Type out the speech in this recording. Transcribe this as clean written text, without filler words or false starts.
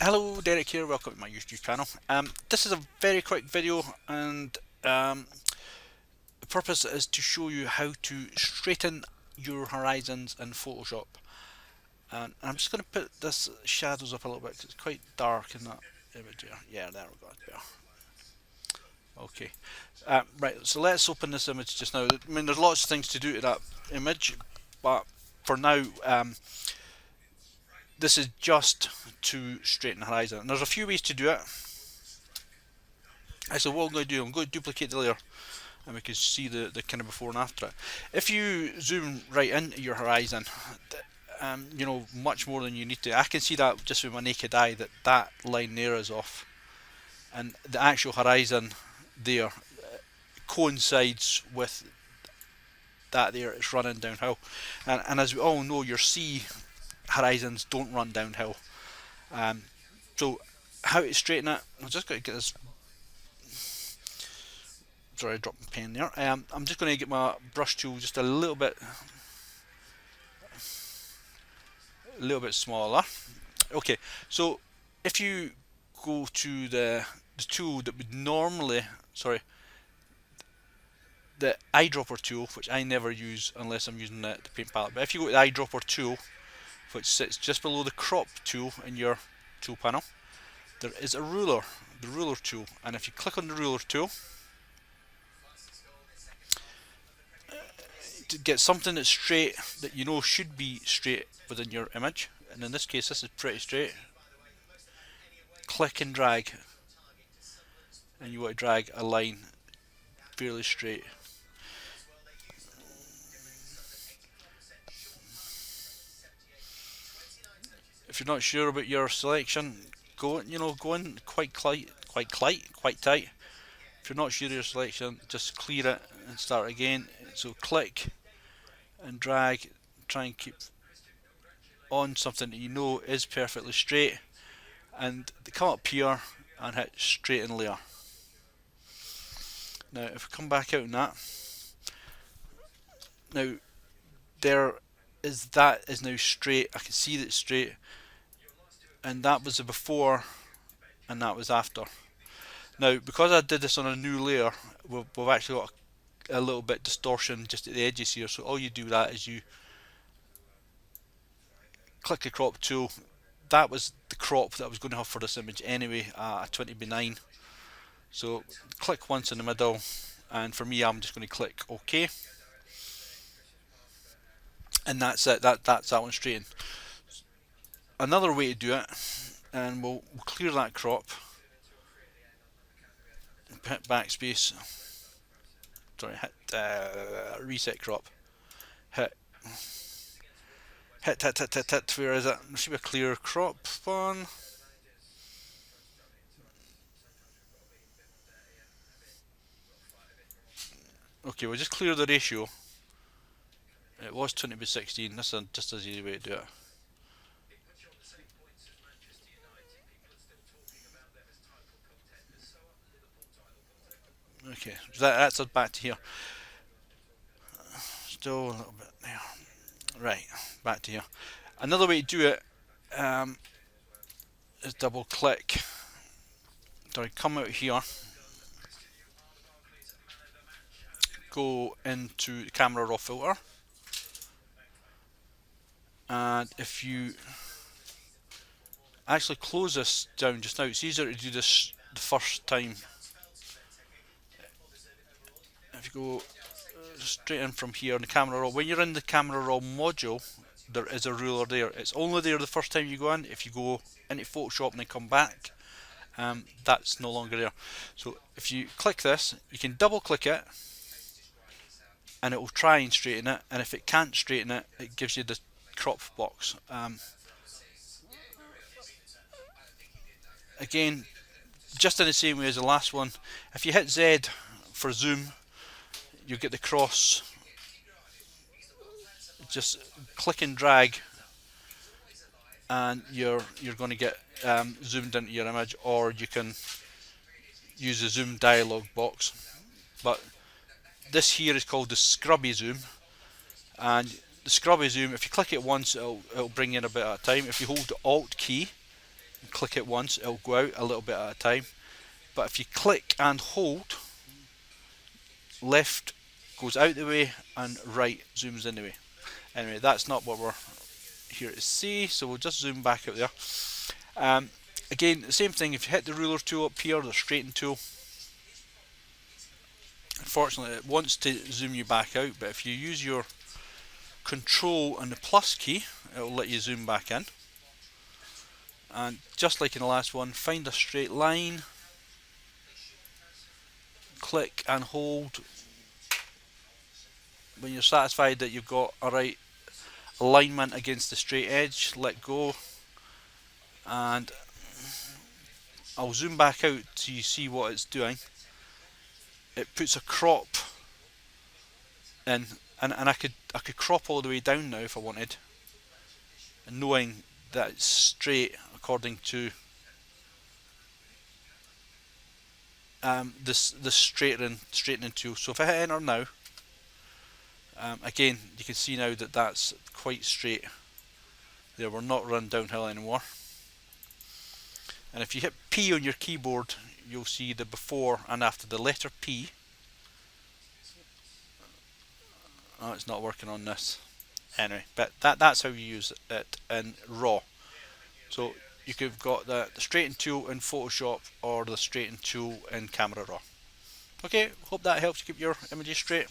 Hello, Derek here. Welcome to my YouTube channel. This is a very quick video, and the purpose is to show you how to straighten your horizons in Photoshop. And I'm just going to put this shadows up a little bit because it's quite dark in that image here. Yeah, there we go. Better. Okay. Right. So let's open this image just now. I mean, there's lots of things to do to that image, but for now, this is just to straighten the horizon. And there's a few ways to do it. So what I'm going to do, I'm going to duplicate the layer and we can see the kind of before and after it. If you zoom right into your horizon, you know, much more than you need to. I can see that just with my naked eye that line there is off, and the actual horizon there coincides with that there. It's running downhill, and as we all know, your sea horizons don't run downhill. So how to straighten it? I'm just going to get this. Sorry, I dropped my pen there. I'm just going to get my brush tool just a little bit smaller. Okay, so if you go to the tool that would normally, the eyedropper tool, which I never use unless I'm using the paint palette, but if you go to the eyedropper tool, which sits just below the crop tool in your tool panel, there is a ruler, the ruler tool, and if you click on the ruler tool, to get something that's straight, that you know should be straight within your image, and in this case this is pretty straight, click and drag, and you want to drag a line fairly straight. If you're not sure about your selection, go in quite tight. If you're not sure of your selection, just clear it and start again. So click and drag, try and keep on something that you know is perfectly straight, and come up here and hit straighten layer. Now if we come back out on that, now that is now straight. I can see that it's straight, and that was the before and that was after. Now because I did this on a new layer, we've actually got a little bit distortion just at the edges here, so all you do that is you click the crop tool. That was the crop that I was going to have for this image anyway, a 20:9. So click once in the middle, and for me I'm just going to click OK, and that's it. That's that one straightened. Another way to do it, and we'll clear that crop, hit backspace, sorry, hit reset crop, hit, where is it? There should be a clear crop on. Okay, we'll just clear the ratio. It was 20:16. This is just as easy way to do it. Okay, so that's us back to here. Still a little bit there. Right, back to here. Another way to do it is double click. Sorry, come out here. Go into the camera raw filter. And if you actually close this down just now, it's easier to do this the first time. If you go straight in from here in the camera raw, when you're in the camera raw module, there is a ruler there. It's only there the first time you go in. If you go into Photoshop and then come back, that's no longer there. So if you click this, you can double click it and it will try and straighten it, and if it can't straighten it, it gives you the crop box. Again, just in the same way as the last one, if you hit Z for zoom, you get the cross. Just click and drag, and you're going to get zoomed into your image, or you can use the zoom dialog box. But this here is called the scrubby zoom, and the scrubby zoom, if you click it once, it'll bring in a bit at a time. If you hold the Alt key, Click it once, it'll go out a little bit at a time. But if you click and hold, left goes out the way and right zooms in the way. Anyway, that's not what we're here to see, so we'll just zoom back out there. Again, the same thing, if you hit the ruler tool up here, the straighten tool, unfortunately it wants to zoom you back out, but if you use your control and the plus key, it will let you zoom back in. And just like in the last one, find a straight line, click and hold. When you're satisfied that you've got a right alignment against the straight edge, let go, and I'll zoom back out so you see what it's doing. It puts a crop in, and I could crop all the way down now if I wanted, and knowing that it's straight according to the straightening tool. So if I hit enter now, again you can see now that that's quite straight there, we're not run downhill anymore. And if you hit P on your keyboard, you'll see the before and after. The letter P, oh, it's not working on this anyway, but that's how you use it in RAW. So you could have got the straighten tool in Photoshop or the straighten tool in Camera Raw. Okay, hope that helps keep your images straight.